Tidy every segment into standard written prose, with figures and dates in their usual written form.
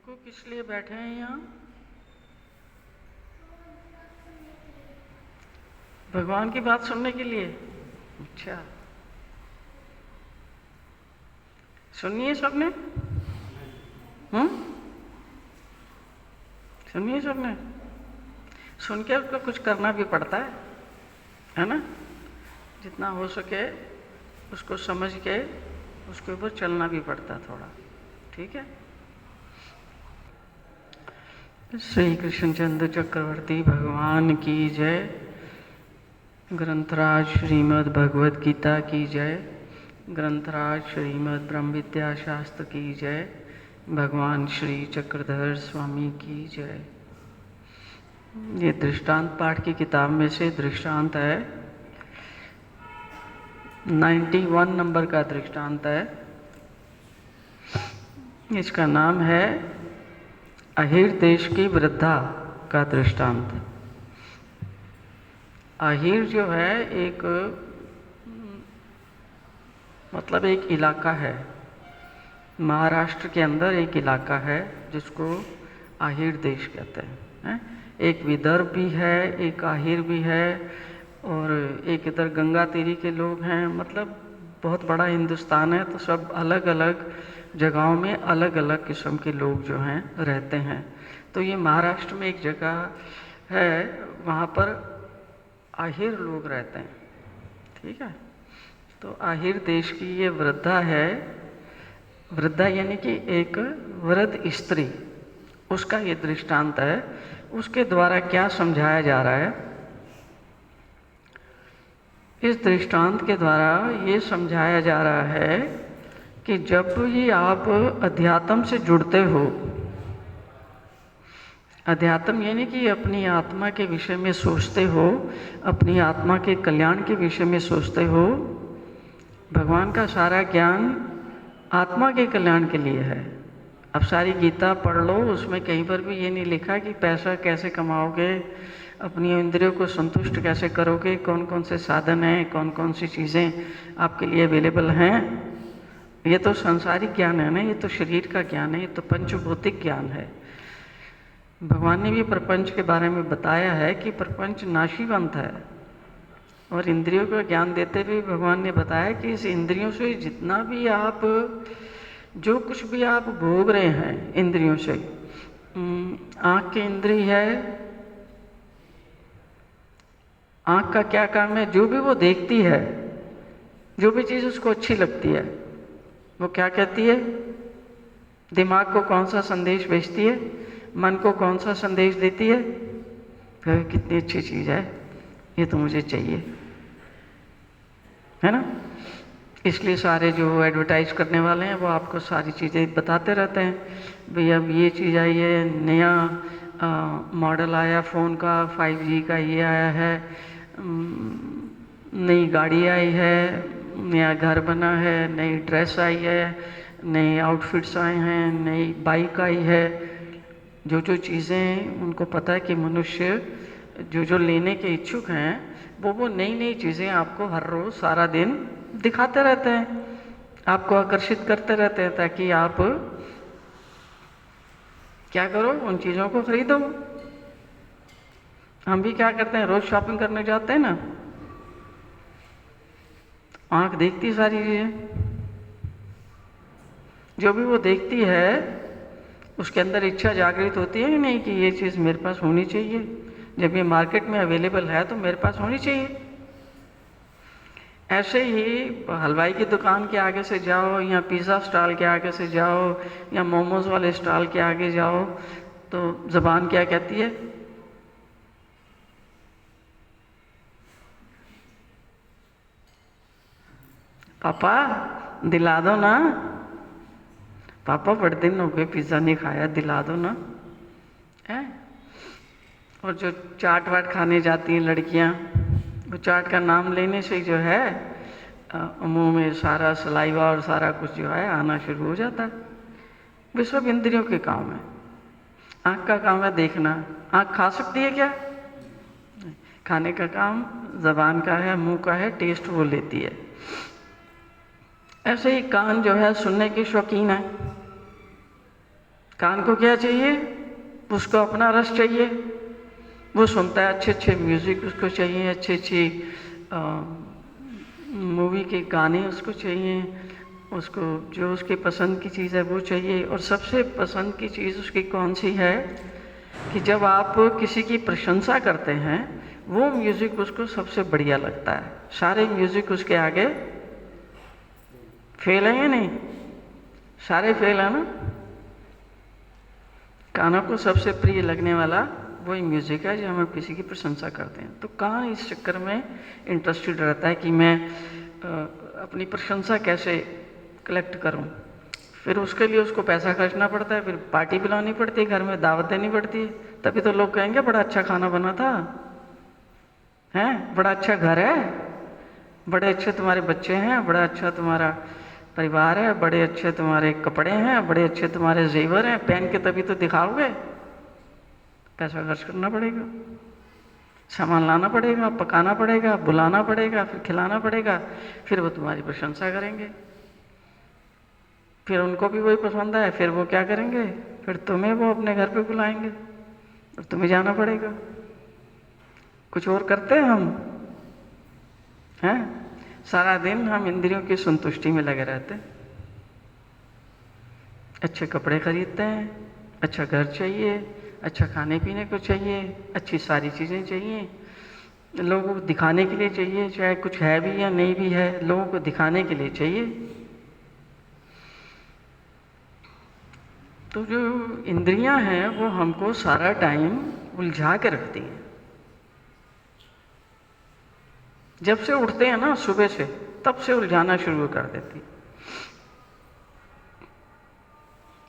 रुको, किस लिए बैठे हैं यहाँ? भगवान की बात सुनने के लिए। अच्छा, सुनिए सबने। सुनिए सबने। सुन के उसको कुछ करना भी पड़ता है ना? जितना हो सके उसको समझ के उसके ऊपर चलना भी पड़ता है थोड़ा। ठीक है। श्री कृष्णचंद्र चक्रवर्ती भगवान की जय। ग्रंथराज श्रीमद् भगवद गीता की जय। ग्रंथराज श्रीमद् ब्रह्म विद्या शास्त्र की जय। भगवान श्री चक्रधर स्वामी की जय। ये दृष्टांत पाठ की किताब में से दृष्टांत है, 91 नंबर का दृष्टांत है। इसका नाम है अहीर देश की वृद्धा का दृष्टांत। अहीर जो है एक मतलब एक इलाका है, महाराष्ट्र के अंदर एक इलाका है जिसको अहीर देश कहते हैं। एक विदर्भ भी है, एक अहीर भी है, और एक इधर गंगा तीरी के लोग हैं। मतलब बहुत बड़ा हिंदुस्तान है, तो सब अलग अलग जगहों में अलग अलग किस्म के लोग जो हैं रहते हैं। तो ये महाराष्ट्र में एक जगह है, वहाँ पर अहीर लोग रहते हैं। ठीक है। तो अहीर देश की ये वृद्धा है। वृद्धा यानी कि एक वृद्ध स्त्री, उसका ये दृष्टांत है। उसके द्वारा क्या समझाया जा रहा है? इस दृष्टांत के द्वारा ये समझाया जा रहा है कि जब भी आप अध्यात्म से जुड़ते हो, अध्यात्म यानी कि अपनी आत्मा के विषय में सोचते हो, अपनी आत्मा के कल्याण के विषय में सोचते हो, भगवान का सारा ज्ञान आत्मा के कल्याण के लिए है। अब सारी गीता पढ़ लो, उसमें कहीं पर भी ये नहीं लिखा कि पैसा कैसे कमाओगे, अपनी इंद्रियों को संतुष्ट कैसे करोगे, कौन कौन से साधन हैं, कौन कौन सी चीज़ें आपके लिए अवेलेबल हैं। ये तो सांसारिक ज्ञान है ना, ये तो शरीर का ज्ञान है, ये तो पंचभौतिक ज्ञान है। भगवान ने भी प्रपंच के बारे में बताया है कि प्रपंच नाशीवंत है, और इंद्रियों का ज्ञान देते हुए भगवान ने बताया कि इस इंद्रियों से जितना भी आप, जो कुछ भी आप भोग रहे हैं इंद्रियों से, आँख की इंद्री है, आँख का क्या काम है? जो भी वो देखती है, जो भी चीज़ उसको अच्छी लगती है, वो क्या कहती है? दिमाग को कौन सा संदेश भेजती है? मन को कौन सा संदेश देती है? कितनी अच्छी चीज़ है, ये तो मुझे चाहिए, है ना? इसलिए सारे जो एडवर्टाइज करने वाले हैं वो आपको सारी चीज़ें बताते रहते हैं। भाई अब ये चीज़ आई है, नया मॉडल आया फ़ोन का, 5G का ये आया है, नई गाड़ी आई है, नया घर बना है, नई ड्रेस आई है, नए आउटफिट्स आए हैं, नई बाइक आई है। जो जो चीज़ें उनको पता है कि मनुष्य जो जो लेने के इच्छुक हैं, वो नई नई चीज़ें आपको हर रोज़ सारा दिन दिखाते रहते हैं, आपको आकर्षित करते रहते हैं, ताकि आप क्या करो? उन चीज़ों को खरीदो। हम भी क्या करते हैं, रोज़ शॉपिंग करने जाते हैं ना, आँख देखती सारी चीज़ें, जो भी वो देखती है उसके अंदर इच्छा जागृत होती है कि नहीं कि ये चीज़ मेरे पास होनी चाहिए। जब ये मार्केट में अवेलेबल है तो मेरे पास होनी चाहिए। ऐसे ही हलवाई की दुकान के आगे से जाओ, या पिज़्ज़ा स्टॉल के आगे से जाओ, या मोमोज़ वाले स्टॉल के आगे जाओ, तो ज़बान क्या कहती है? पापा दिला दो ना, पापा बड़े दिन हो गए पिज़्ज़ा नहीं खाया, दिला दो ना, है? और जो चाट वाट खाने जाती हैं लड़कियां, वो चाट का नाम लेने से जो है मुंह में सारा सलाइवा और सारा कुछ जो है आना शुरू हो जाता है। वे सब इंद्रियों के काम है। आँख का काम है देखना। आँख खा सकती है क्या? खाने का काम ज़बान का है, मुंह का है, टेस्ट वो लेती है। ऐसे ही कान जो है सुनने के शौकीन है, कान को क्या चाहिए? उसको अपना रस चाहिए, वो सुनता है अच्छे अच्छे म्यूज़िक उसको चाहिए, अच्छी अच्छी मूवी के गाने उसको चाहिए, उसको जो उसकी पसंद की चीज़ है वो चाहिए। और सबसे पसंद की चीज़ उसकी कौन सी है कि जब आप किसी की प्रशंसा करते हैं वो म्यूज़िक उसको सबसे बढ़िया लगता है। सारे म्यूज़िक उसके आगे फेल है या नहीं? सारे फेल है ना। कानों को सबसे प्रिय लगने वाला वही म्यूज़िक है जो हम किसी की प्रशंसा करते हैं। तो कान इस चक्कर में इंटरेस्टेड रहता है कि मैं अपनी प्रशंसा कैसे कलेक्ट करूं। फिर उसके लिए उसको पैसा खर्चना पड़ता है, फिर पार्टी बुलानी पड़ती है, घर में दावत देनी पड़ती है, तभी तो लोग कहेंगे बड़ा अच्छा खाना बना था, हैं, बड़ा अच्छा घर है, बड़े अच्छे तुम्हारे बच्चे हैं, बड़ा अच्छा तुम्हारा परिवार है, बड़े अच्छे तुम्हारे कपड़े हैं, बड़े अच्छे तुम्हारे जेवर हैं, पहन के तभी तो दिखाओगे। पैसा खर्च करना पड़ेगा, सामान लाना पड़ेगा, पकाना पड़ेगा, बुलाना पड़ेगा, फिर खिलाना पड़ेगा, फिर वो तुम्हारी प्रशंसा करेंगे। फिर उनको भी वही पसंद है, फिर वो क्या करेंगे, फिर तुम्हें वो अपने घर पे बुलाएंगे और तुम्हें जाना पड़ेगा। कुछ और करते हैं हम, हैं? सारा दिन हम इंद्रियों की संतुष्टि में लगे रहते हैं। अच्छे कपड़े खरीदते हैं, अच्छा घर चाहिए, अच्छा खाने पीने को चाहिए, अच्छी सारी चीज़ें चाहिए, लोगों को दिखाने के लिए चाहिए, चाहे कुछ है भी या नहीं भी है, लोगों को दिखाने के लिए चाहिए। तो जो इंद्रियां हैं वो हमको सारा टाइम उलझा के रखती हैं। जब से उठते हैं ना सुबह से, तब से उलझाना शुरू कर देती।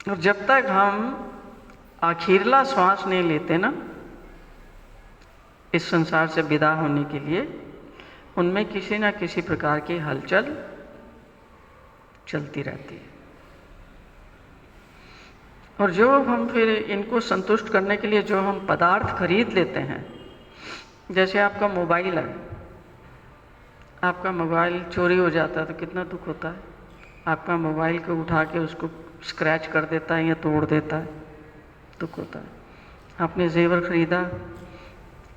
और जब तक हम आखिरला श्वास नहीं लेते ना इस संसार से विदा होने के लिए, उनमें किसी ना किसी प्रकार की हलचल चलती रहती है। और जो हम फिर इनको संतुष्ट करने के लिए जो हम पदार्थ खरीद लेते हैं, जैसे आपका मोबाइल है, आपका मोबाइल चोरी हो जाता है तो कितना दुख होता है। आपका मोबाइल को उठा के उसको स्क्रैच कर देता है या तोड़ देता है, दुख होता है। आपने जेवर खरीदा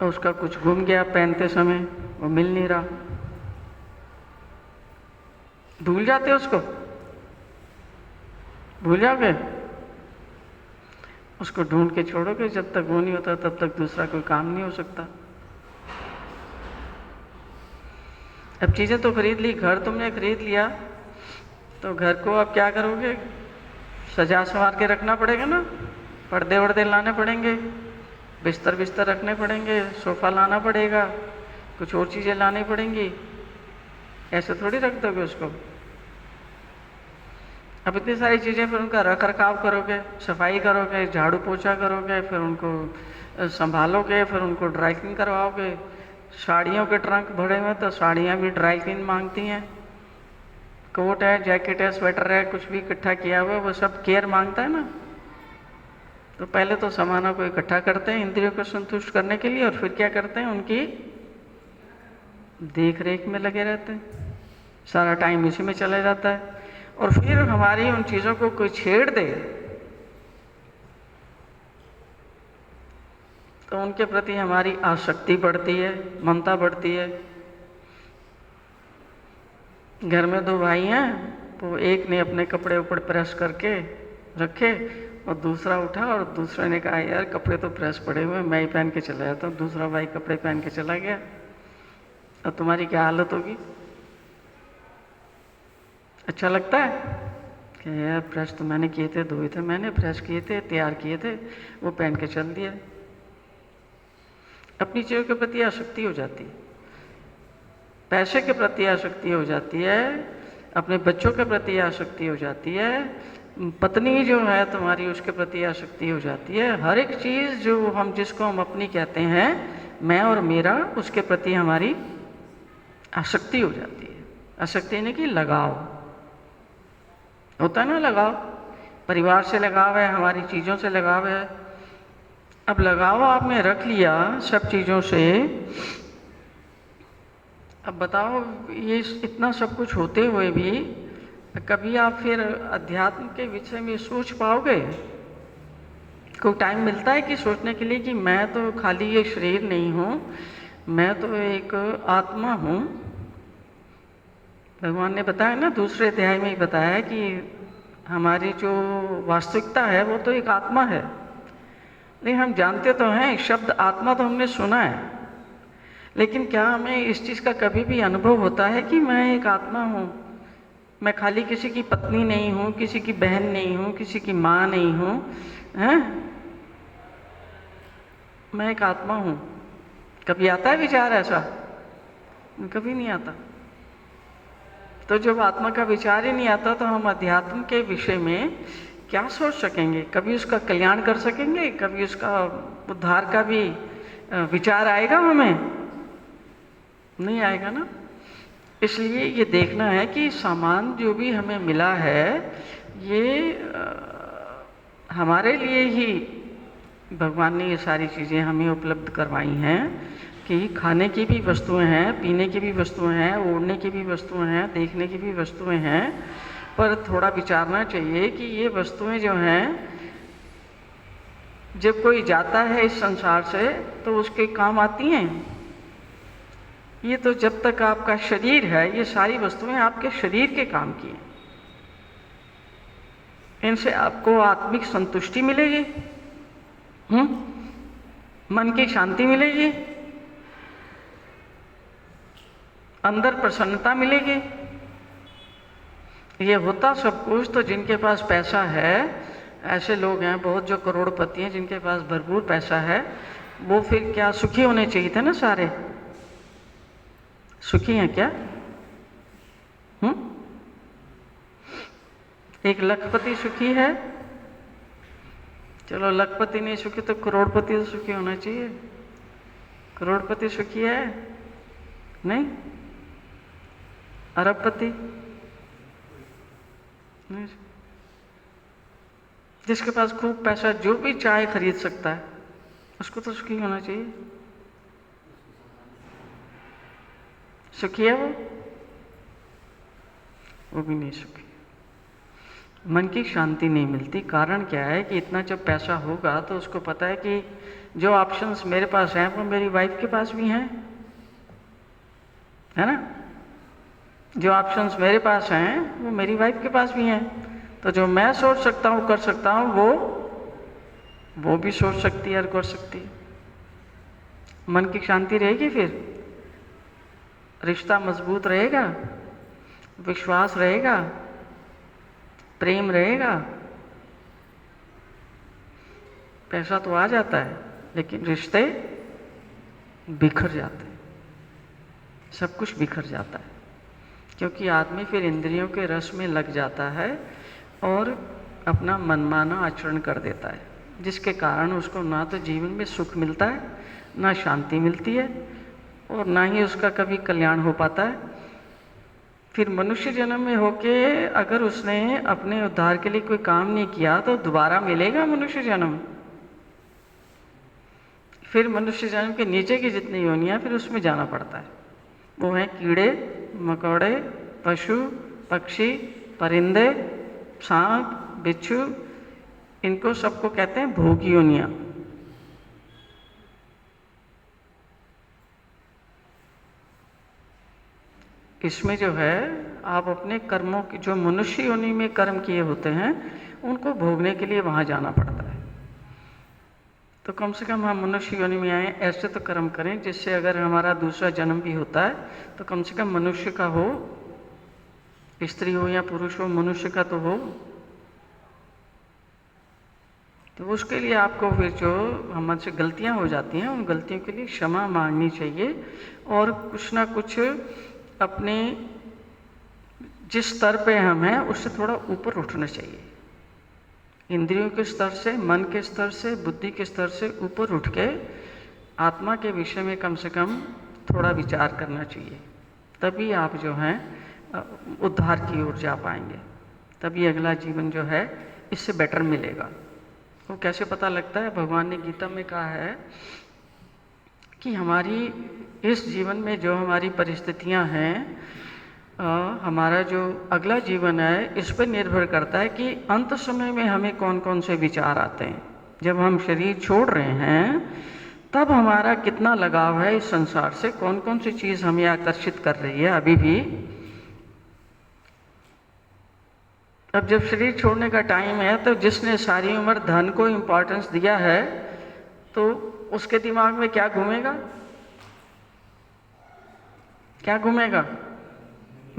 और उसका कुछ गुम गया पहनते समय, वो मिल नहीं रहा, भूल जाते उसको, भूल जाओगे, उसको ढूंढ के छोड़ोगे। जब तक वो नहीं होता तब तक दूसरा कोई काम नहीं हो सकता। अब चीज़ें तो खरीद ली, घर तुमने खरीद लिया, तो घर को अब क्या करोगे, सजा संवार के रखना पड़ेगा ना, पर्दे वर्दे लाने पड़ेंगे, बिस्तर बिस्तर रखने पड़ेंगे, सोफ़ा लाना पड़ेगा, कुछ और चीज़ें लानी पड़ेंगी। ऐसे थोड़ी रख दोगे उसको। अब इतनी सारी चीज़ें, फिर उनका रख रखाव करोगे, सफाई करोगे, झाड़ू पोछा करोगे, फिर उनको संभालोगे, फिर उनको ड्राई क्लीन करवाओगे। साड़ियों के ट्रंक भरे हुए तो साड़ियाँ भी ड्राई क्लीन मांगती हैं। कोट है, जैकेट है, स्वेटर है, कुछ भी इकट्ठा किया हुआ है वो सब केयर मांगता है ना। तो पहले तो सामानों को इकट्ठा करते हैं इंद्रियों को संतुष्ट करने के लिए, और फिर क्या करते हैं, उनकी देख रेख में लगे रहते हैं। सारा टाइम इसी में चला जाता है। और फिर हमारी उन चीज़ों को कोई छेड़ दे तो उनके प्रति हमारी आसक्ति बढ़ती है, ममता बढ़ती है। घर में दो भाई हैं, तो एक ने अपने कपड़े ऊपर प्रेस करके रखे और दूसरा उठा और दूसरे ने कहा यार कपड़े तो प्रेस पड़े हुए, मैं ही पहन के चला जाता हूँ। दूसरा भाई कपड़े पहन के चला गया। अब तुम्हारी क्या हालत होगी? अच्छा लगता है कि यार प्रेस तो मैंने किए थे, धोए थे मैंने, प्रेस किए थे, तैयार किए थे, वो पहन के चल दिया। अपनी चीज़ों के प्रति आसक्ति हो जाती है, पैसे के प्रति आसक्ति हो जाती है, अपने बच्चों के प्रति आसक्ति हो जाती है, पत्नी जो है तुम्हारी उसके प्रति आसक्ति हो जाती है। हर एक चीज़ जो हम जिसको हम अपनी कहते हैं, मैं और मेरा, उसके प्रति हमारी आसक्ति हो जाती है। आसक्ति नहीं कि लगाव होता है ना, लगाव परिवार से लगाव है, हमारी चीज़ों से लगाव है। अब लगाव आपने रख लिया सब चीज़ों से, अब बताओ ये इतना सब कुछ होते हुए भी कभी आप फिर अध्यात्म के विषय में सोच पाओगे? कोई टाइम मिलता है कि सोचने के लिए कि मैं तो खाली ये शरीर नहीं हूँ, मैं तो एक आत्मा हूँ। भगवान ने बताया ना, दूसरे अध्याय में ही बताया है कि हमारी जो वास्तविकता है वो तो एक आत्मा है। लेकिन हम जानते तो हैं, शब्द आत्मा तो हमने सुना है, लेकिन क्या हमें इस चीज़ का कभी भी अनुभव होता है कि मैं एक आत्मा हूँ, मैं खाली किसी की पत्नी नहीं हूँ, किसी की बहन नहीं हूँ, किसी की माँ नहीं हूँ, हैं? मैं एक आत्मा हूँ। कभी आता है विचार ऐसा? कभी नहीं आता। तो जब आत्मा का विचार ही नहीं आता तो हम अध्यात्म के विषय में क्या सोच सकेंगे? कभी उसका कल्याण कर सकेंगे? कभी उसका उद्धार का भी विचार आएगा हमें? नहीं आएगा ना। इसलिए ये देखना है कि सामान जो भी हमें मिला है ये हमारे लिए ही भगवान ने ये सारी चीज़ें हमें उपलब्ध करवाई हैं कि खाने की भी वस्तुएं हैं, पीने की भी वस्तुएं हैं, ओढ़ने की भी वस्तुएं हैं, देखने की भी वस्तुएं हैं, पर थोड़ा विचारना चाहिए कि ये वस्तुएं जो हैं, जब कोई जाता है इस संसार से तो उसके काम आती हैं। ये तो जब तक आपका शरीर है, ये सारी वस्तुएं आपके शरीर के काम की हैं। इनसे आपको आत्मिक संतुष्टि मिलेगी, मन की शांति मिलेगी, अंदर प्रसन्नता मिलेगी। ये होता सब कुछ तो जिनके पास पैसा है, ऐसे लोग हैं बहुत जो करोड़पति हैं, जिनके पास भरपूर पैसा है, वो फिर क्या सुखी होने चाहिए थे ना सारे? सुखी हैं क्या? एक लखपति सुखी है? चलो लखपति नहीं सुखी तो करोड़पति तो सुखी होना चाहिए। करोड़पति सुखी है? नहीं। अरबपति नहीं। जिसके पास खूब पैसा, जो भी चाय खरीद सकता है, उसको तो सुखी होना चाहिए। सुखी है वो भी नहीं सुखी। मन की शांति नहीं मिलती। कारण क्या है कि इतना जब पैसा होगा तो उसको पता है कि जो ऑप्शंस मेरे पास हैं वो मेरी वाइफ के पास भी हैं, है ना? जो ऑप्शंस मेरे पास हैं वो मेरी वाइफ के पास भी हैं। तो जो मैं सोच सकता हूँ, कर सकता हूँ, वो भी सोच सकती है और कर सकती है। मन की शांति रहेगी, फिर रिश्ता मजबूत रहेगा, विश्वास रहेगा, प्रेम रहेगा। पैसा तो आ जाता है लेकिन रिश्ते बिखर जाते हैं, सब कुछ बिखर जाता है, क्योंकि आदमी फिर इंद्रियों के रस में लग जाता है और अपना मनमाना आचरण कर देता है, जिसके कारण उसको ना तो जीवन में सुख मिलता है, ना शांति मिलती है, और ना ही उसका कभी कल्याण हो पाता है। फिर मनुष्य जन्म में होके अगर उसने अपने उद्धार के लिए कोई काम नहीं किया तो दोबारा मिलेगा मनुष्य जन्म। फिर मनुष्य जन्म के नीचे की जितनी योनियां, फिर उसमें जाना पड़ता है। वो हैं कीड़े मकोड़े, पशु पक्षी, परिंदे, सांप, बिच्छू, इनको सबको कहते हैं भोगी योनियां। इसमें जो है आप अपने कर्मों की, जो मनुष्य योनि में कर्म किए होते हैं, उनको भोगने के लिए वहाँ जाना पड़ता है। तो कम से कम हम मनुष्य योनि में आए, ऐसे तो कर्म करें जिससे अगर हमारा दूसरा जन्म भी होता है तो कम से कम मनुष्य का हो, स्त्री हो या पुरुष हो, मनुष्य का तो हो। तो उसके लिए आपको फिर जो हमसे गलतियाँ हो जाती हैं, उन गलतियों के लिए क्षमा मांगनी चाहिए और कुछ ना कुछ अपने जिस स्तर पे हम हैं उससे थोड़ा ऊपर उठना चाहिए। इंद्रियों के स्तर से, मन के स्तर से, बुद्धि के स्तर से ऊपर उठ के आत्मा के विषय में कम से कम थोड़ा विचार करना चाहिए। तभी आप जो हैं उद्धार की ओर जा पाएंगे, तभी अगला जीवन जो है इससे बेटर मिलेगा। वो कैसे पता लगता है? भगवान ने गीता में कहा है कि हमारी इस जीवन में जो हमारी परिस्थितियां हैं, हमारा जो अगला जीवन है, इस पर निर्भर करता है कि अंत समय में हमें कौन कौन से विचार आते हैं। जब हम शरीर छोड़ रहे हैं तब हमारा कितना लगाव है इस संसार से, कौन कौन सी चीज़ हमें आकर्षित कर रही है अभी भी। अब जब शरीर छोड़ने का टाइम है तो जिसने सारी उम्र धन को इम्पोर्टेंस दिया है तो उसके दिमाग में क्या घूमेगा, क्या घूमेगा?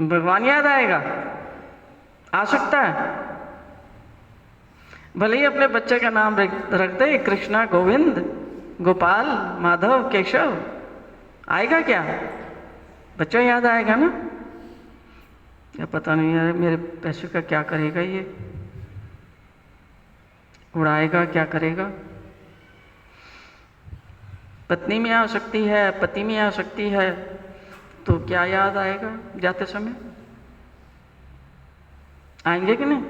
भगवान याद आएगा, आ सकता है। भले ही अपने बच्चे का नाम रख दे कृष्णा, गोविंद, गोपाल, माधव, केशव, आएगा क्या? बच्चा याद आएगा ना? या पता नहीं यार मेरे पैसे का क्या करेगा, ये उड़ाएगा, क्या करेगा? पत्नी में आ सकती है, पति में आ सकती है, तो क्या याद आएगा जाते समय? आएंगे कि नहीं?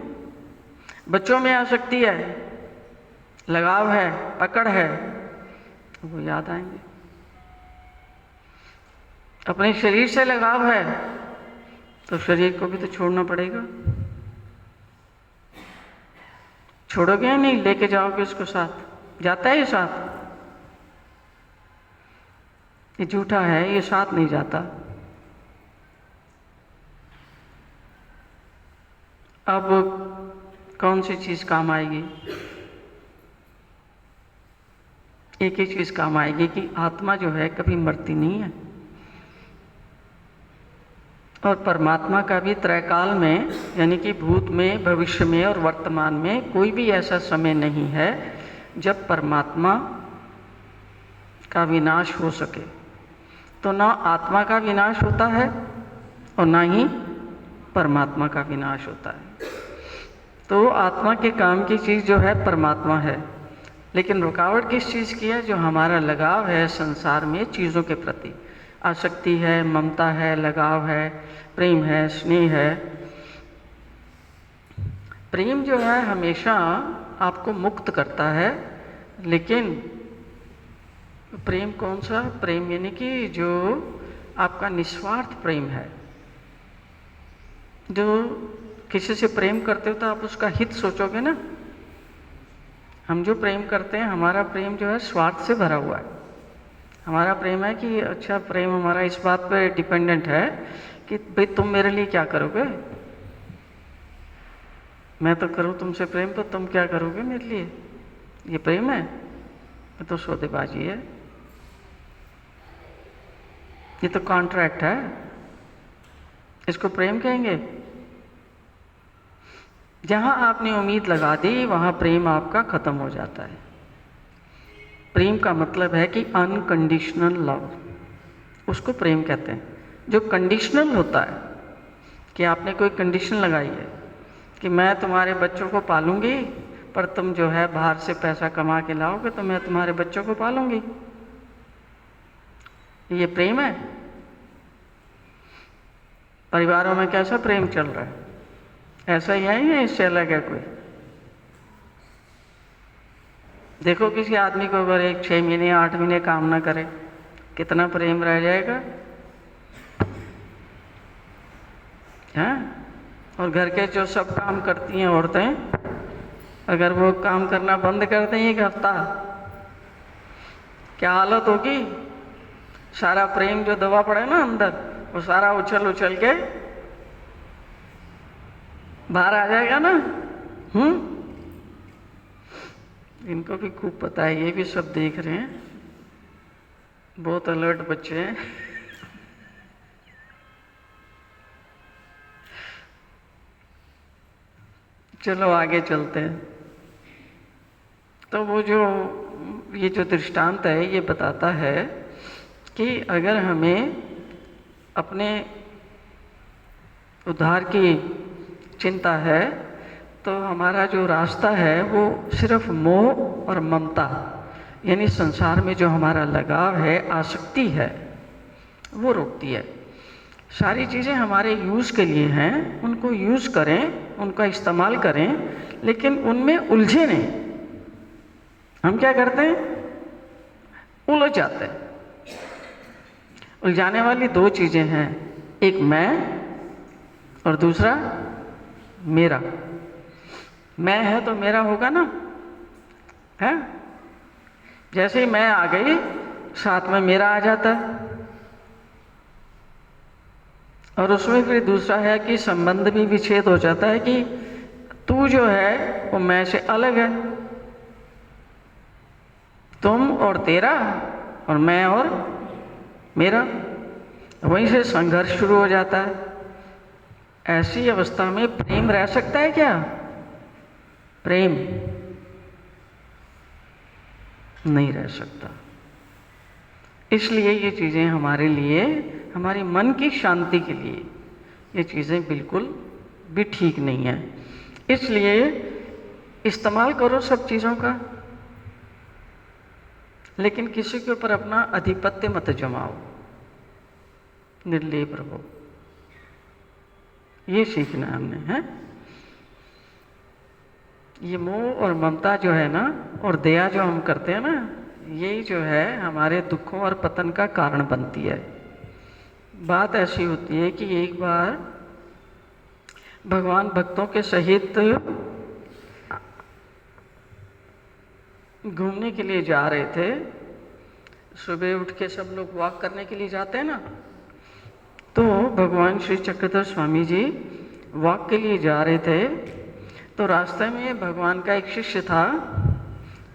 बच्चों में आ सकती है, लगाव है, पकड़ है, वो याद आएंगे। अपने शरीर से लगाव है तो शरीर को भी तो छोड़ना पड़ेगा। छोड़ोगे या नहीं? लेके जाओगे उसको साथ? जाता है ये साथ? ये झूठा है, ये साथ नहीं जाता। अब कौन सी चीज़ काम आएगी? एक ही चीज़ काम आएगी कि आत्मा जो है कभी मरती नहीं है, और परमात्मा का भी त्रैकाल में, यानी कि भूत में, भविष्य में और वर्तमान में कोई भी ऐसा समय नहीं है जब परमात्मा का विनाश हो सके। तो ना आत्मा का विनाश होता है और ना ही परमात्मा का विनाश होता है। तो आत्मा के काम की चीज़ जो है परमात्मा है, लेकिन रुकावट किस चीज़ की है? जो हमारा लगाव है संसार में चीज़ों के प्रति, आसक्ति है, ममता है, लगाव है, प्रेम है, स्नेह है। प्रेम जो है हमेशा आपको मुक्त करता है, लेकिन प्रेम कौन सा प्रेम? यानी कि जो आपका निस्वार्थ प्रेम है। जो किसी से प्रेम करते हो तो आप उसका हित सोचोगे ना। हम जो प्रेम करते हैं, हमारा प्रेम जो है स्वार्थ से भरा हुआ है। हमारा प्रेम है कि अच्छा, प्रेम हमारा इस बात पे डिपेंडेंट है कि भाई तुम मेरे लिए क्या करोगे, मैं तो करूँ तुमसे प्रेम तो तुम क्या करोगे मेरे लिए। ये प्रेम है? ये तो सौदेबाजी है, ये तो कॉन्ट्रैक्ट है। इसको प्रेम कहेंगे? जहां आपने उम्मीद लगा दी वहां प्रेम आपका खत्म हो जाता है। प्रेम का मतलब है कि अनकंडीशनल लव, उसको प्रेम कहते हैं। जो कंडीशनल होता है कि आपने कोई कंडीशन लगाई है कि मैं तुम्हारे बच्चों को पालूंगी, पर तुम जो है बाहर से पैसा कमा के लाओगे तो मैं तुम्हारे बच्चों को पालूंगी। ये प्रेम है? परिवारों में कैसा प्रेम चल रहा है? ऐसा ही है या इससे अलग है कोई? देखो किसी आदमी को अगर 6 महीने 8 महीने काम ना करे, कितना प्रेम रह जाएगा? हैं? और घर के जो सब काम करती हैं औरतें, अगर वो काम करना बंद कर दें 1 हफ्ता, क्या हालत होगी? सारा प्रेम जो दबा पड़े ना अंदर, वो सारा उछल उछल के बाहर आ जाएगा ना। इनको भी खूब पता है, ये भी सब देख रहे हैं, बहुत अलर्ट बच्चे हैं। चलो आगे चलते हैं। तो वो जो ये जो दृष्टांत है ये बताता है कि अगर हमें अपने उद्धार की चिंता है तो हमारा जो रास्ता है वो सिर्फ मोह और ममता, यानी संसार में जो हमारा लगाव है, आसक्ति है, वो रोकती है। सारी चीज़ें हमारे यूज़ के लिए हैं, उनको यूज़ करें, उनका इस्तेमाल करें, लेकिन उनमें उलझे नहीं। हम क्या करते हैं? उलझ जाते हैं। उलझाने वाली 2 चीज़ें हैं, एक मैं और दूसरा मेरा। मैं है तो मेरा होगा ना, है। जैसे ही मैं आ गई साथ में मेरा आ जाता, और उसमें फिर दूसरा है कि संबंध भी विच्छेद हो जाता है कि तू जो है वो मैं से अलग है, तुम और तेरा और मैं और मेरा, वहीं से संघर्ष शुरू हो जाता है। ऐसी अवस्था में प्रेम रह सकता है क्या? प्रेम नहीं रह सकता। इसलिए ये चीज़ें हमारे लिए, हमारी मन की शांति के लिए ये चीज़ें बिल्कुल भी ठीक नहीं है। इसलिए इस्तेमाल करो सब चीज़ों का, लेकिन किसी के ऊपर अपना आधिपत्य मत जमाओ, निर्लेप रहो। ये सीखना हमने है। ये मोह और ममता जो है ना, और दया जो हम करते हैं ना, यही जो है हमारे दुखों और पतन का कारण बनती है। बात ऐसी होती है कि एक बार भगवान भक्तों के सहित घूमने के लिए जा रहे थे। सुबह उठ के सब लोग वॉक करने के लिए जाते हैं ना, तो भगवान श्री चक्रधर स्वामी जी वॉक के लिए जा रहे थे। तो रास्ते में भगवान का एक शिष्य था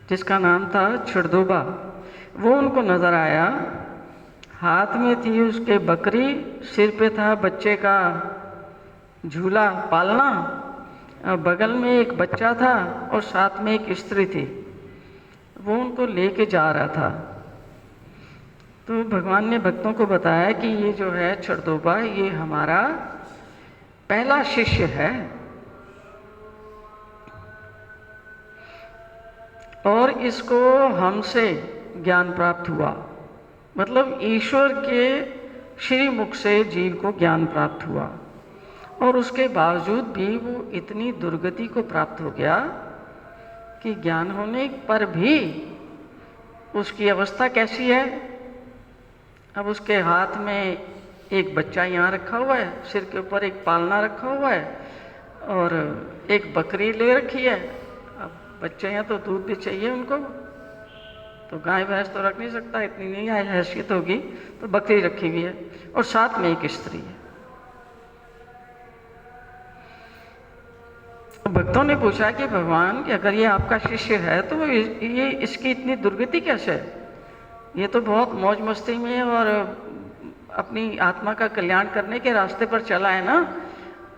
जिसका नाम था छड़दोबा। वो उनको नज़र आया, हाथ में थी उसके बकरी, सिर पे था बच्चे का झूला पालना, और बगल में एक बच्चा था और साथ में एक स्त्री थी। वो उनको लेके जा रहा था। तो भगवान ने भक्तों को बताया कि ये जो है छड़दोबा, ये हमारा पहला शिष्य है, और इसको हमसे ज्ञान प्राप्त हुआ। मतलब ईश्वर के श्री मुख से जीव को ज्ञान प्राप्त हुआ, और उसके बावजूद भी वो इतनी दुर्गति को प्राप्त हो गया कि ज्ञान होने पर भी उसकी अवस्था कैसी है। अब उसके हाथ में एक बच्चा यहाँ रखा हुआ है, सिर के ऊपर एक पालना रखा हुआ है, और एक बकरी ले रखी है। अब बच्चे हैं तो दूध भी चाहिए उनको, तो गाय भैंस तो रख नहीं सकता, इतनी नहीं हैसियत होगी, तो बकरी रखी हुई है, और साथ में एक स्त्री है। भक्तों ने पूछा कि भगवान कि अगर ये आपका शिष्य है तो ये इसकी इतनी दुर्गति कैसे है? ये तो बहुत मौज मस्ती में और अपनी आत्मा का कल्याण करने के रास्ते पर चला है ना,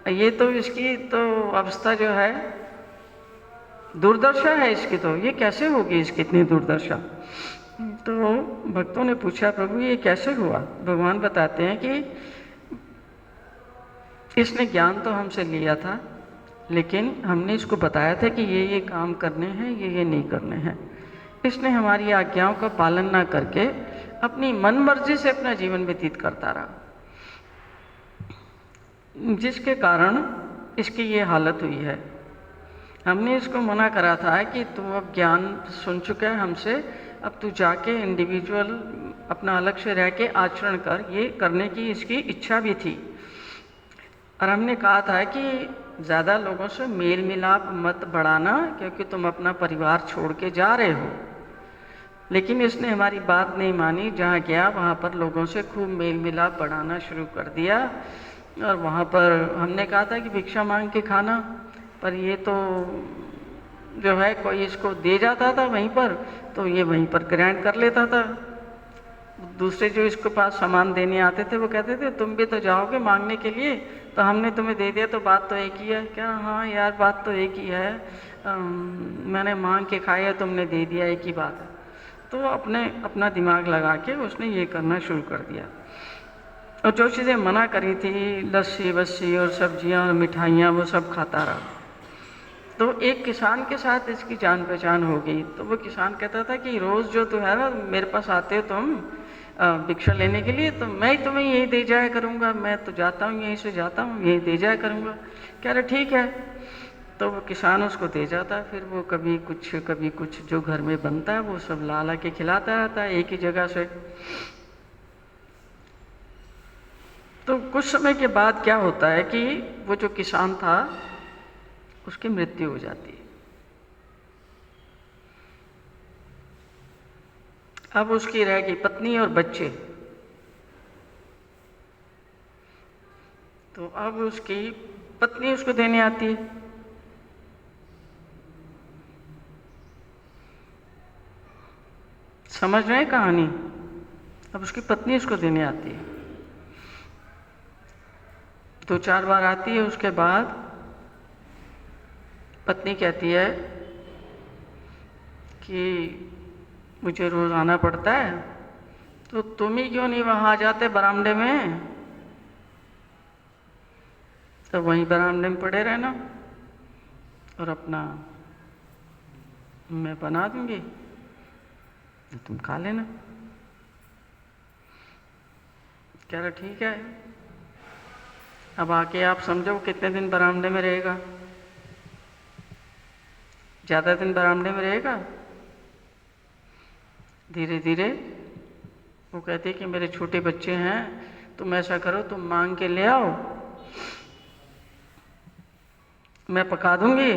ये तो इसकी तो अवस्था जो है दुर्दशा है इसकी, तो ये कैसे होगी इसकी इतनी दुर्दशा? तो भक्तों ने पूछा प्रभु ये कैसे हुआ? भगवान बताते हैं कि इसने ज्ञान तो हमसे लिया था, लेकिन हमने इसको बताया था कि ये काम करने हैं, ये नहीं करने हैं। इसने हमारी आज्ञाओं का पालन ना करके अपनी मन मर्जी से अपना जीवन व्यतीत करता रहा, जिसके कारण इसकी ये हालत हुई है। हमने इसको मना करा था कि तू अब ज्ञान सुन चुका है हमसे, अब तू जाके इंडिविजुअल अपना अलग से रह के आचरण कर। ये करने की इसकी इच्छा भी थी, और हमने कहा था कि ज़्यादा लोगों से मेल मिलाप मत बढ़ाना, क्योंकि तुम अपना परिवार छोड़ के जा रहे हो। लेकिन इसने हमारी बात नहीं मानी, जहाँ गया वहाँ पर लोगों से खूब मेल मिलाप बढ़ाना शुरू कर दिया, और वहाँ पर हमने कहा था कि भिक्षा मांग के खाना, पर ये तो जो है कोई इसको दे जाता था वहीं पर, तो ये वहीं पर ग्रहण कर लेता था। दूसरे जो इसके पास सामान देने आते थे वो कहते थे तुम भी तो जाओगे मांगने के लिए, तो हमने तुम्हें दे दिया तो बात तो एक ही है। क्या हाँ यार बात तो एक ही है, मैंने मांग के खाया तुमने दे दिया, एक ही बात है। तो अपना दिमाग लगा के उसने ये करना शुरू कर दिया, और जो चीज़ें मना करी थी, लस्सी वस्सी और सब्जियां और मिठाइयाँ, वो सब खाता रहा। तो एक किसान के साथ इसकी जान पहचान हो गई। तो वो किसान कहता था कि रोज़ जो तो है ना मेरे पास आते हो तुम भिक्षा लेने के लिए, तो मैं तुम्हें यही दे जाया करूँगा, मैं तो जाता हूँ यहीं से जाता हूँ, यही दे जाया करूँगा। कह रहे ठीक है। तो वो किसान उसको दे जाता, फिर वो कभी कुछ जो घर में बनता है वो सब ला के खिलाता रहता है एक ही जगह से। तो कुछ समय के बाद क्या होता है कि वो जो किसान था उसकी मृत्यु हो जाती है। अब उसकी रह गई पत्नी और बच्चे। तो अब उसकी पत्नी उसको देने आती है। समझ रहे हैं कहानी? अब उसकी पत्नी उसको देने आती है, 2-4 बार आती है। उसके बाद पत्नी कहती है कि मुझे रोज आना पड़ता है, तो तुम ही क्यों नहीं वहां आ जाते बरामदे में? तो वहीं बरामदे में पड़े रहना और अपना मैं बना दूंगी, तुम खा लेना। कह रहा ठीक है। अब आके आप समझो कितने दिन बरामदे में रहेगा? ज़्यादा दिन बरामदे में रहेगा। धीरे धीरे वो कहती है कि मेरे छोटे बच्चे हैं, तुम ऐसा करो, तुम मांग के ले आओ, मैं पका दूंगी,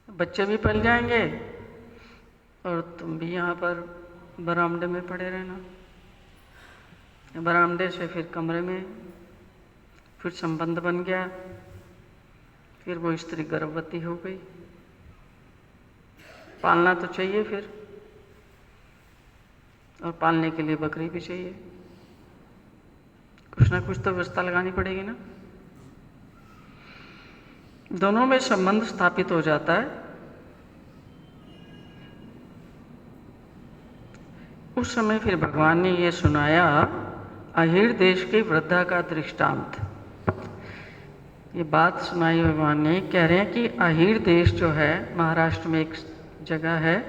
बच्चे भी पल जाएंगे और तुम भी यहाँ पर बरामदे में पड़े रहना। बरामदे से फिर कमरे में, फिर संबंध बन गया। फिर वो स्त्री गर्भवती हो गई। पालना तो चाहिए फिर, और पालने के लिए बकरी भी चाहिए। कुछ ना कुछ तो व्यवस्था लगानी पड़ेगी ना। दोनों में संबंध स्थापित हो जाता है। उस समय फिर भगवान ने ये सुनाया अहीर देश के वृद्धा का दृष्टांत। ये बात सुनाई भगवान ने, कह रहे हैं कि अहीर देश जो है महाराष्ट्र में एक जगह है,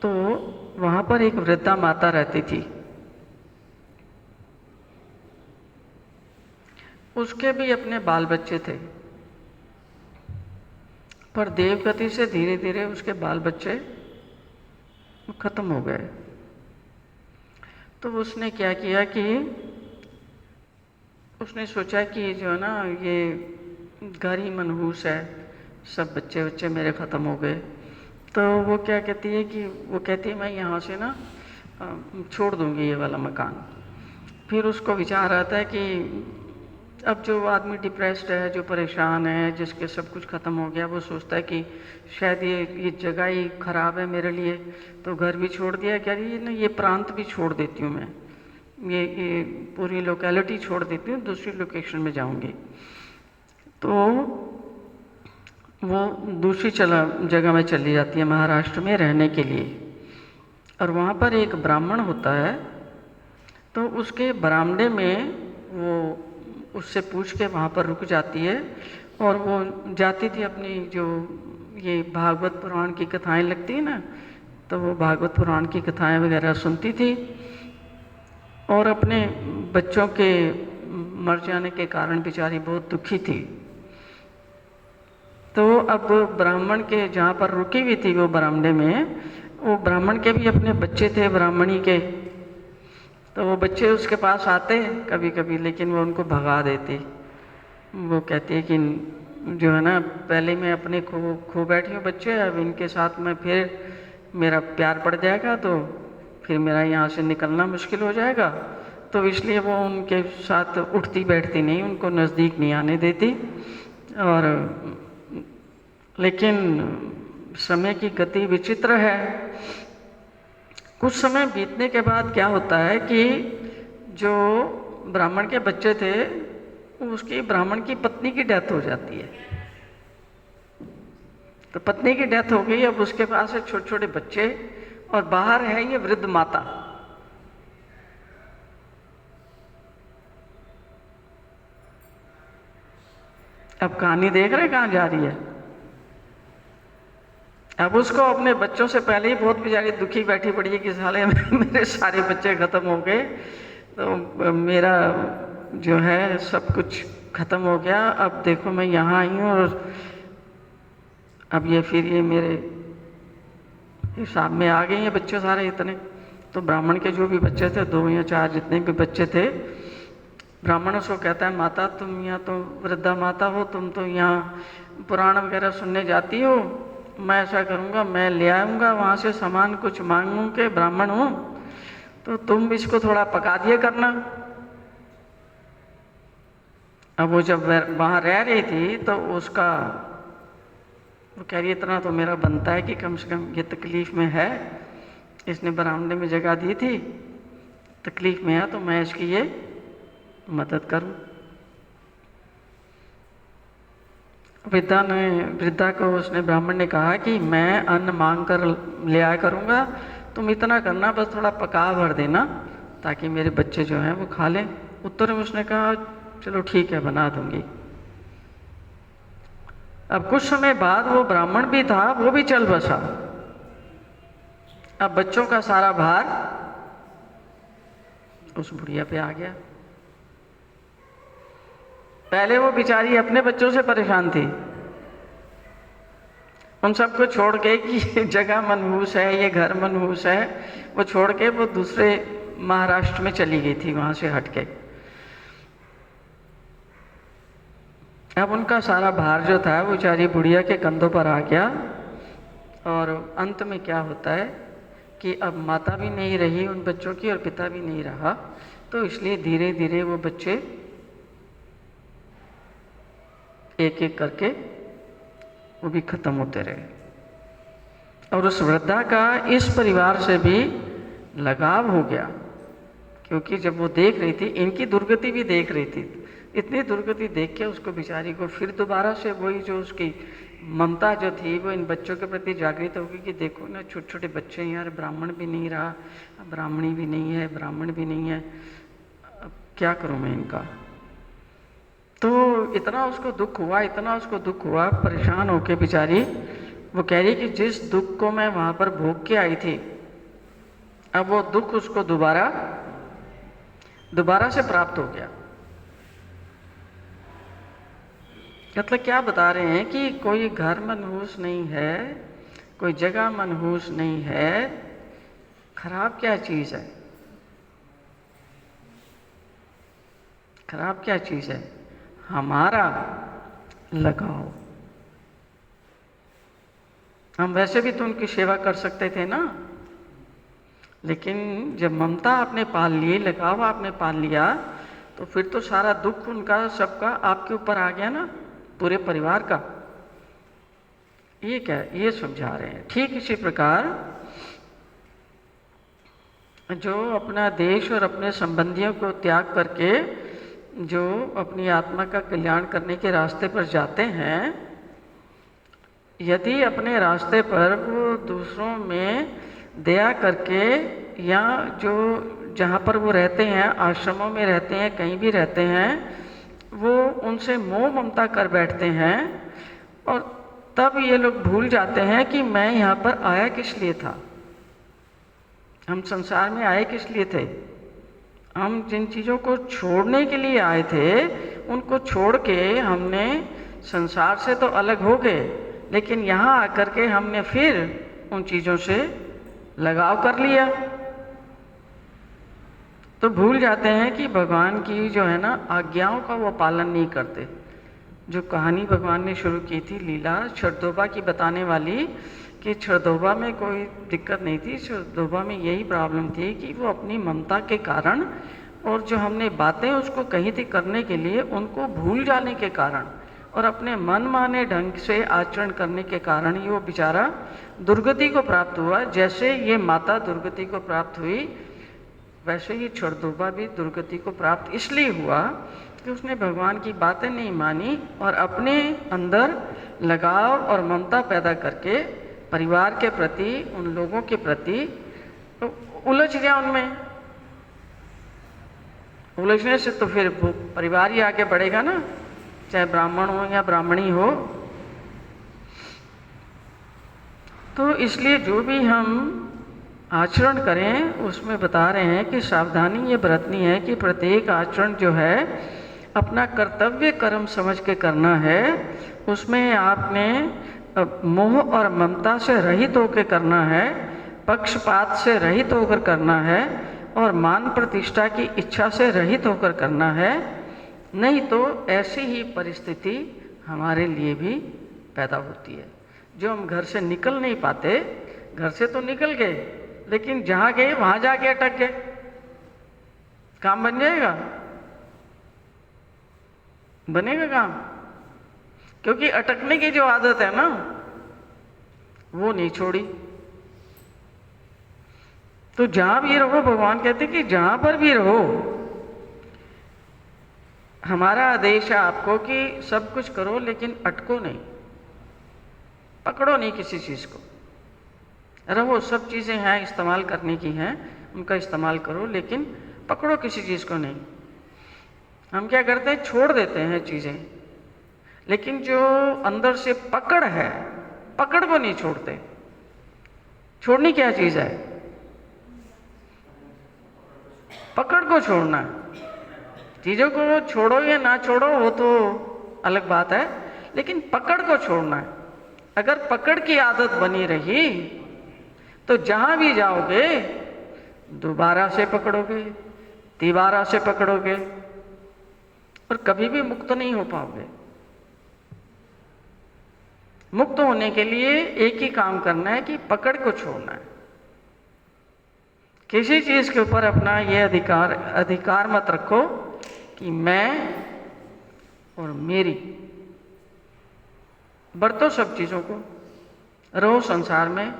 तो वहाँ पर एक वृद्धा माता रहती थी। उसके भी अपने बाल बच्चे थे, पर देवगति से धीरे धीरे उसके बाल बच्चे खत्म हो गए। तो उसने क्या किया कि उसने सोचा कि जो है ना, ये घर ही मनहूस है, सब बच्चे बच्चे मेरे ख़त्म हो गए। तो वो क्या कहती है कि वो कहती है मैं यहाँ से ना छोड़ दूँगी ये वाला मकान। फिर उसको विचार आता है कि अब जो आदमी डिप्रेस्ड है, जो परेशान है, जिसके सब कुछ ख़त्म हो गया, वो सोचता है कि शायद ये जगह ही ख़राब है मेरे लिए, तो घर भी छोड़ दिया। क्या ये प्रांत भी छोड़ देती हूँ मैं, ये पूरी लोकेलिटी छोड़ देती हूँ, दूसरी लोकेशन में जाऊँगी। तो वो दूसरी जगह में चली जाती है महाराष्ट्र में रहने के लिए। और वहाँ पर एक ब्राह्मण होता है, तो उसके बरामदे में वो उससे पूछ के वहाँ पर रुक जाती है। और वो जाती थी अपनी जो ये भागवत पुराण की कथाएं लगती है ना, तो वो भागवत पुराण की कथाएं वगैरह सुनती थी। और अपने बच्चों के मर जाने के कारण बेचारी बहुत दुखी थी। तो अब ब्राह्मण के जहाँ पर रुकी हुई थी वो बरामदे में, वो ब्राह्मण के भी अपने बच्चे थे ब्राह्मणी के। तो वो बच्चे उसके पास आते कभी कभी, लेकिन वो उनको भगा देती। वो कहती है कि जो है ना, पहले मैं अपने खो बैठी हूँ बच्चे, अब इनके साथ में फिर मेरा प्यार पड़ जाएगा, तो फिर मेरा यहाँ से निकलना मुश्किल हो जाएगा। तो इसलिए वो उनके साथ उठती बैठती नहीं, उनको नज़दीक नहीं आने देती। और लेकिन समय की गति विचित्र है। कुछ समय बीतने के बाद क्या होता है कि जो ब्राह्मण के बच्चे थे, उसकी ब्राह्मण की पत्नी की डेथ हो जाती है। तो पत्नी की डेथ हो गई, अब उसके पास है छोटे छोटे बच्चे और बाहर है ये वृद्ध माता। अब कहानी देख रहे कहाँ जा रही है। अब उसको अपने बच्चों से पहले ही बहुत बेचारी दुखी बैठी पड़ी है कि साले मेरे सारे बच्चे ख़त्म हो गए, तो मेरा जो है सब कुछ ख़त्म हो गया। अब देखो मैं यहाँ आई हूँ और अब ये फिर ये मेरे हिसाब में आ गए हैं बच्चे सारे इतने। तो ब्राह्मण के जो भी बच्चे थे, 2 या 4 जितने भी बच्चे थे, ब्राह्मण उसको कहता है माता तुम यहाँ तो वृद्धा माता हो, तुम तो यहाँ पुराण वगैरह सुनने जाती हो, मैं ऐसा करूँगा, मैं ले आऊँगा वहाँ से सामान, कुछ मांगूँ के ब्राह्मण हूँ, तो तुम इसको थोड़ा पका दिया करना। अब वो जब वहाँ रह रही थी तो उसका, वो कह रही इतना तो मेरा बनता है कि कम से कम ये तकलीफ़ में है, इसने बरामदे में जगह दी थी, तकलीफ़ में है तो मैं इसकी ये मदद करूं। वृद्धा को उसने, ब्राह्मण ने कहा कि मैं अन्न मांग कर ले आया करूँगा, तुम इतना करना बस थोड़ा पका भर देना ताकि मेरे बच्चे जो हैं वो खा लें। उत्तर में उसने कहा चलो ठीक है, बना दूंगी। अब कुछ समय बाद वो ब्राह्मण भी था, वो भी चल बसा। अब बच्चों का सारा भार उस बुढ़िया पे आ गया। पहले वो बेचारी अपने बच्चों से परेशान थी, उन सबको छोड़ के कि ये जगह मनहूस है, ये घर मनहूस है, वो छोड़ के वो दूसरे महाराष्ट्र में चली गई थी, वहाँ से हट के। अब उनका सारा भार जो था वो बेचारी बुढ़िया के कंधों पर आ गया। और अंत में क्या होता है कि अब माता भी नहीं रही उन बच्चों की और पिता भी नहीं रहा, तो इसलिए धीरे धीरे वो बच्चे एक एक करके वो भी खत्म होते रहे। और उस वृद्धा का इस परिवार से भी लगाव हो गया, क्योंकि जब वो देख रही थी, इनकी दुर्गति भी देख रही थी, इतनी दुर्गति देख के उसको बेचारी को फिर दोबारा से वही जो उसकी ममता जो थी वो इन बच्चों के प्रति जागृत होगी कि देखो ना, छोटे छोटे बच्चे हैं यार, ब्राह्मण भी नहीं रहा, ब्राह्मणी भी नहीं है, ब्राह्मण भी नहीं है, अब क्या करूं मैं इनका। तो इतना उसको दुख हुआ, इतना उसको दुख हुआ, परेशान होके बेचारी वो कह रही कि जिस दुख को मैं वहां पर भोग के आई थी, अब वो दुख उसको दोबारा से प्राप्त हो गया। मतलब क्या बता रहे हैं कि कोई घर मनहूस नहीं है, कोई जगह मनहूस नहीं है, खराब क्या चीज है, खराब क्या चीज है, हमारा लगाव। हम वैसे भी तो उनकी सेवा कर सकते थे ना, लेकिन जब ममता आपने पाल ली, लगाव आपने पाल लिया, तो फिर तो सारा दुख उनका सबका आपके ऊपर आ गया ना, पूरे परिवार का। ये क्या, ये समझा रहे हैं। ठीक इसी प्रकार जो अपना देश और अपने संबंधियों को त्याग करके जो अपनी आत्मा का कल्याण करने के रास्ते पर जाते हैं, यदि अपने रास्ते पर वो दूसरों में दया करके, या जो जहाँ पर वो रहते हैं, आश्रमों में रहते हैं, कहीं भी रहते हैं, वो उनसे मोह ममता कर बैठते हैं, और तब ये लोग भूल जाते हैं कि मैं यहाँ पर आया किस लिए था, हम संसार में आए किस लिए थे। हम जिन चीज़ों को छोड़ने के लिए आए थे, उनको छोड़ के हमने संसार से तो अलग हो गए, लेकिन यहाँ आकर के हमने फिर उन चीज़ों से लगाव कर लिया। तो भूल जाते हैं कि भगवान की जो है ना आज्ञाओं का वो पालन नहीं करते। जो कहानी भगवान ने शुरू की थी, लीला छरदोबा की बताने वाली, कि छरदोबा में कोई दिक्कत नहीं थी, छरदोबा में यही प्रॉब्लम थी कि वो अपनी ममता के कारण और जो हमने बातें उसको कही थी करने के लिए, उनको भूल जाने के कारण और अपने मन माने ढंग से आचरण करने के कारण ही वो बेचारा दुर्गति को प्राप्त हुआ। जैसे ये माता दुर्गति को प्राप्त हुई, वैसे ही छरदोबा भी दुर्गति को प्राप्त इसलिए हुआ कि उसने भगवान की बातें नहीं मानी और अपने अंदर लगाव और ममता पैदा करके परिवार के प्रति, उन लोगों के प्रति उलझ गया। उनमें उलझने से तो फिर वो परिवार ही आगे बढ़ेगा ना, चाहे ब्राह्मण हो या ब्राह्मणी हो। तो इसलिए जो भी हम आचरण करें उसमें बता रहे हैं कि सावधानी ये बरतनी है कि प्रत्येक आचरण जो है अपना कर्तव्य कर्म समझ के करना है। उसमें आपने मोह और ममता से रहित होकर करना है, पक्षपात से रहित होकर करना है, और मान प्रतिष्ठा की इच्छा से रहित होकर करना है। नहीं तो ऐसी ही परिस्थिति हमारे लिए भी पैदा होती है। जो हम घर से निकल नहीं पाते, घर से तो निकल गए लेकिन जहां गए वहां जाके अटक गए, काम बन जाएगा? बनेगा काम? क्योंकि अटकने की जो आदत है ना वो नहीं छोड़ी। तो जहां भी रहो, भगवान कहते कि जहां पर भी रहो, हमारा आदेश है आपको कि सब कुछ करो लेकिन अटको नहीं, पकड़ो नहीं किसी चीज को। रहो, सब चीजें हैं इस्तेमाल करने की हैं, उनका इस्तेमाल करो, लेकिन पकड़ो किसी चीज को नहीं। हम क्या करते हैं, छोड़ देते हैं चीजें, लेकिन जो अंदर से पकड़ है, पकड़ को नहीं छोड़ते। छोड़नी क्या चीज है? पकड़ को छोड़ना। चीजों को छोड़ो या ना छोड़ो वो तो अलग बात है, लेकिन पकड़ को छोड़ना है। अगर पकड़ की आदत बनी रही तो जहां भी जाओगे दोबारा से पकड़ोगे, तिबारा से पकड़ोगे और कभी भी मुक्त नहीं हो पाओगे। मुक्त होने के लिए एक ही काम करना है कि पकड़ को छोड़ना है। किसी चीज के ऊपर अपना ये अधिकार मत रखो कि मैं और मेरी। बरतो सब चीजों को, रहो संसार में,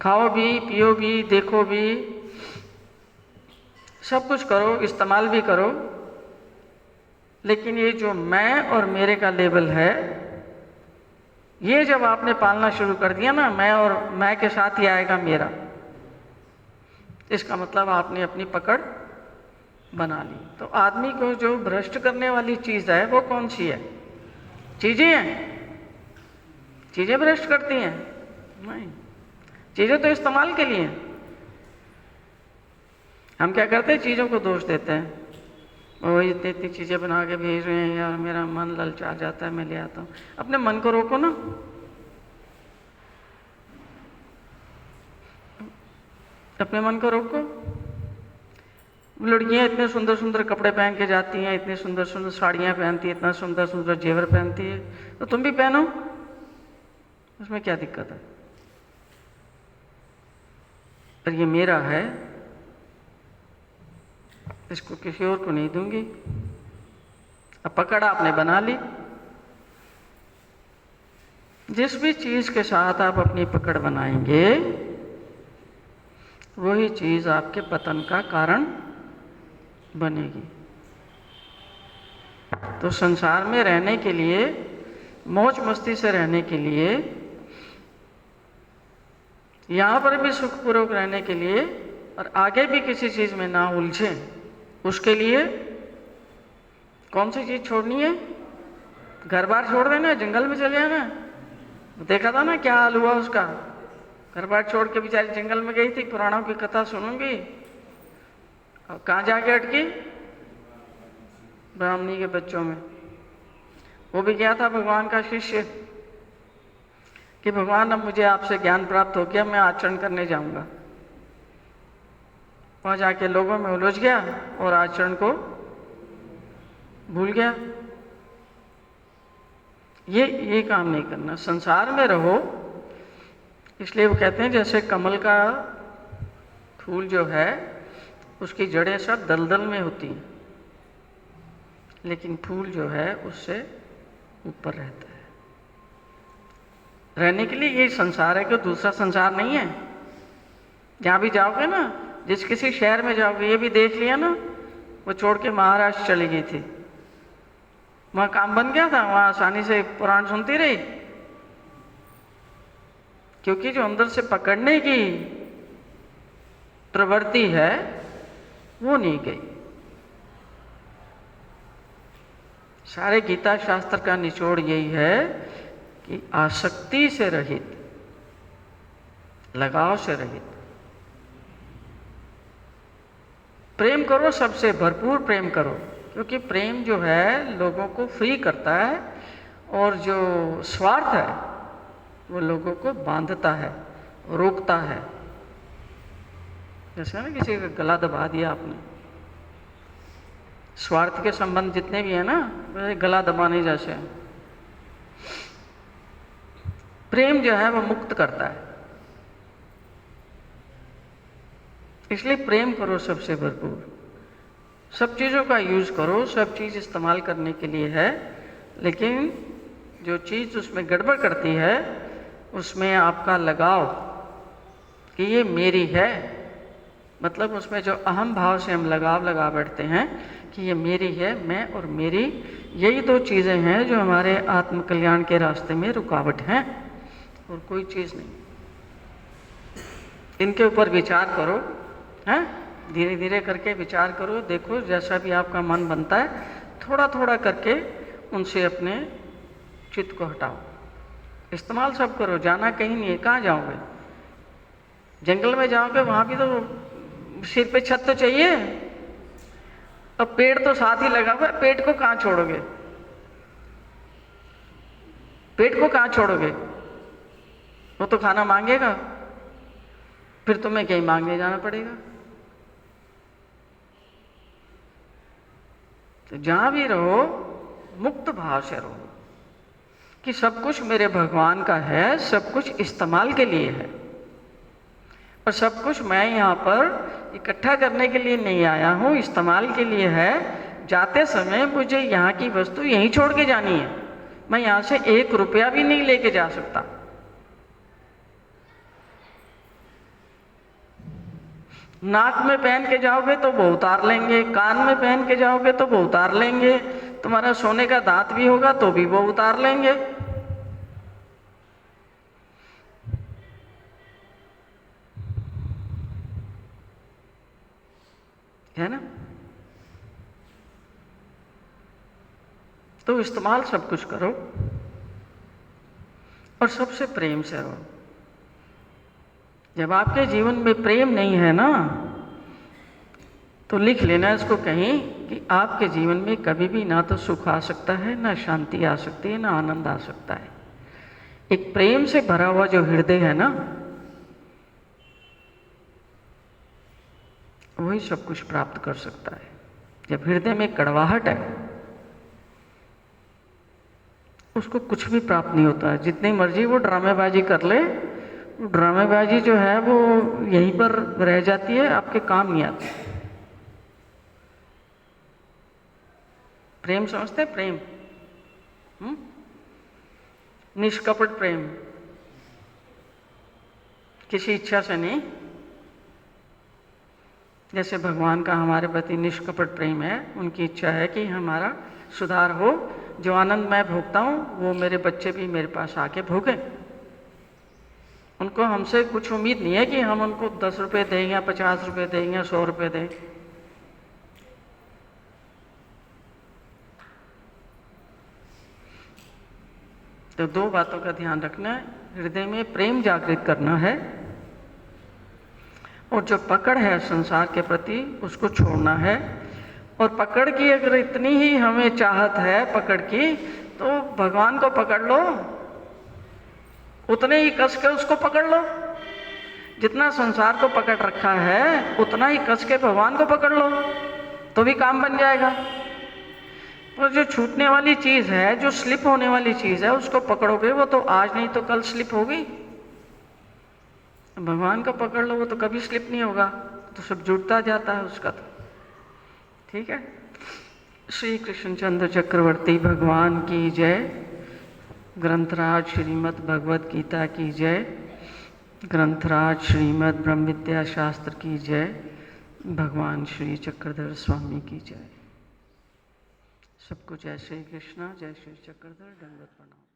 खाओ भी, पियो भी, देखो भी, सब कुछ करो, इस्तेमाल भी करो, लेकिन ये जो मैं और मेरे का लेवल है, ये जब आपने पालना शुरू कर दिया ना, मैं और मैं के साथ ही आएगा मेरा, इसका मतलब आपने अपनी पकड़ बना ली। तो आदमी को जो भ्रष्ट करने वाली चीज है वो कौन सी है? चीजें हैं। चीजें भ्रष्ट करती हैं? नहीं, चीजें तो इस्तेमाल के लिए हैं। हम क्या करते हैं, चीजों को दोष देते हैं, वो इतनी इतनी चीजें बना के भेज रहे हैं यार, मेरा मन ललचा जाता है, मैं ले आता हूं। अपने मन को रोको ना। अपने मन को रोको। लड़कियां इतने सुंदर सुंदर कपड़े पहन के जाती हैं, इतनी सुंदर सुंदर साड़ियां पहनती है, इतना सुंदर सुंदर जेवर पहनती है, तो तुम भी पहनो, उसमें क्या दिक्कत है? पर ये मेरा है, इसको किसी और को नहीं दूंगी। अब पकड़ आपने बना ली। जिस भी चीज के साथ आप अपनी पकड़ बनाएंगे वही चीज आपके पतन का कारण बनेगी। तो संसार में रहने के लिए, मौज मस्ती से रहने के लिए, यहां पर भी सुखपूर्वक रहने के लिए और आगे भी किसी चीज में ना उलझे, उसके लिए कौन सी चीज छोड़नी है? घर बार छोड़ देना, जंगल में चले जाना। देखा था ना क्या हाल हुआ उसका, घर बार छोड़ के बेचारी जंगल में गई थी, पुराणों की कथा सुनूंगी, और कहाँ जाके अटकी? ब्राह्मणी के बच्चों में। वो भी गया था भगवान का शिष्य कि भगवान अब मुझे आपसे ज्ञान प्राप्त हो गया, मैं आचरण करने जाऊंगा। वहां जाके लोगों में उलझ गया और आचरण को भूल गया। ये काम नहीं करना। संसार में रहो, इसलिए वो कहते हैं जैसे कमल का फूल जो है उसकी जड़ें सब दलदल में होती हैं, लेकिन फूल जो है उससे ऊपर रहता है। रहने के लिए ये संसार है, कि दूसरा संसार नहीं है। जहां भी जाओगे ना, जिस किसी शहर में जाओगे, ये भी देख लिया ना, वो छोड़ के महाराष्ट्र चली गई थी, वहां काम बन गया था, वहां आसानी से पुराण सुनती रही, क्योंकि जो अंदर से पकड़ने की प्रवृत्ति है वो नहीं गई। सारे गीता शास्त्र का निचोड़ यही है कि आसक्ति से रहित, लगाव से रहित प्रेम करो, सबसे भरपूर प्रेम करो, क्योंकि प्रेम जो है लोगों को फ्री करता है और जो स्वार्थ है वो लोगों को बांधता है, रोकता है। जैसे ना किसी का गला दबा दिया आपने, स्वार्थ के संबंध जितने भी है ना, वैसे गला दबाने जैसे हैं। प्रेम जो है वो मुक्त करता है। इसलिए प्रेम करो सबसे भरपूर। सब चीज़ों का यूज़ करो, सब चीज़ इस्तेमाल करने के लिए है, लेकिन जो चीज़ उसमें गड़बड़ करती है उसमें आपका लगाव कि ये मेरी है, मतलब उसमें जो अहम भाव से हम लगाव लगा बैठते हैं कि ये मेरी है, मैं और मेरी, यही दो चीज़ें हैं जो हमारे आत्मकल्याण के रास्ते में रुकावट हैं, और कोई चीज़ नहीं। इनके ऊपर विचार करो, हैं, धीरे धीरे करके विचार करो। देखो जैसा भी आपका मन बनता है थोड़ा थोड़ा करके उनसे अपने चित्त को हटाओ। इस्तेमाल सब करो, जाना कहीं नहीं है। कहाँ जाओगे? जंगल में जाओगे, वहाँ भी तो सिर पे छत तो चाहिए। अब पेड़ तो साथ ही लगा हुआ है, पेड़ को कहाँ छोड़ोगे? पेट को कहाँ छोड़ोगे? वो तो खाना मांगेगा, फिर तुम्हें कहीं मांगने जाना पड़ेगा। तो जहां भी रहो मुक्त भाव से रहो कि सब कुछ मेरे भगवान का है, सब कुछ इस्तेमाल के लिए है, और सब कुछ मैं यहाँ पर इकट्ठा करने के लिए नहीं आया हूँ, इस्तेमाल के लिए है। जाते समय मुझे यहाँ की वस्तु यहीं छोड़ के जानी है, मैं यहाँ से 1 रुपया भी नहीं लेके जा सकता। नाक में पहन के जाओगे तो वो उतार लेंगे, कान में पहन के जाओगे तो वो उतार लेंगे, तुम्हारा सोने का दांत भी होगा तो भी वो उतार लेंगे। है ना? तो इस्तेमाल सब कुछ करो और सबसे प्रेम से रहो। जब आपके जीवन में प्रेम नहीं है ना, तो लिख लेना इसको कहीं कि आपके जीवन में कभी भी ना तो सुख आ सकता है, ना शांति आ सकती है, ना आनंद आ सकता है। एक प्रेम से भरा हुआ जो हृदय है ना, वही सब कुछ प्राप्त कर सकता है। जब हृदय में कड़वाहट है, उसको कुछ भी प्राप्त नहीं होता है। जितनी मर्जी वो ड्रामेबाजी कर ले, ड्रामेबाजी जो है वो यहीं पर रह जाती है, आपके काम नहीं आती। प्रेम समझते हैं? प्रेम निष्कपट प्रेम, किसी इच्छा से नहीं। जैसे भगवान का हमारे प्रति निष्कपट प्रेम है, उनकी इच्छा है कि हमारा सुधार हो। जो आनंद मैं भोगता हूँ वो मेरे बच्चे भी मेरे पास आके भोगें। उनको हमसे कुछ उम्मीद नहीं है कि हम उनको 10 रुपये दें या 50 रुपये दें या 100 रुपये दें। तो 2 बातों का ध्यान रखना है, हृदय में प्रेम जागृत करना है, और जो पकड़ है संसार के प्रति उसको छोड़ना है। और पकड़ की अगर इतनी ही हमें चाहत है पकड़ की, तो भगवान को पकड़ लो, उतने ही कस के उसको पकड़ लो। जितना संसार को पकड़ रखा है उतना ही कस के भगवान को पकड़ लो, तो भी काम बन जाएगा। और जो छूटने वाली चीज़ है, जो स्लिप होने वाली चीज़ है, उसको पकड़ोगे वो तो आज नहीं तो कल स्लिप होगी। भगवान को पकड़ लो, वो तो कभी स्लिप नहीं होगा, तो सब जुड़ता जाता है उसका। तो ठीक है। श्री कृष्णचंद्र चक्रवर्ती भगवान की जय। ग्रंथराज श्रीमद् भगवद गीता की जय। ग्रंथराज श्रीमद् ब्रह्म विद्या शास्त्र की जय। भगवान श्री चक्रधर स्वामी की जय। सबको जय श्री कृष्णा, जय श्री चक्रधर, दंडवत प्रणाम।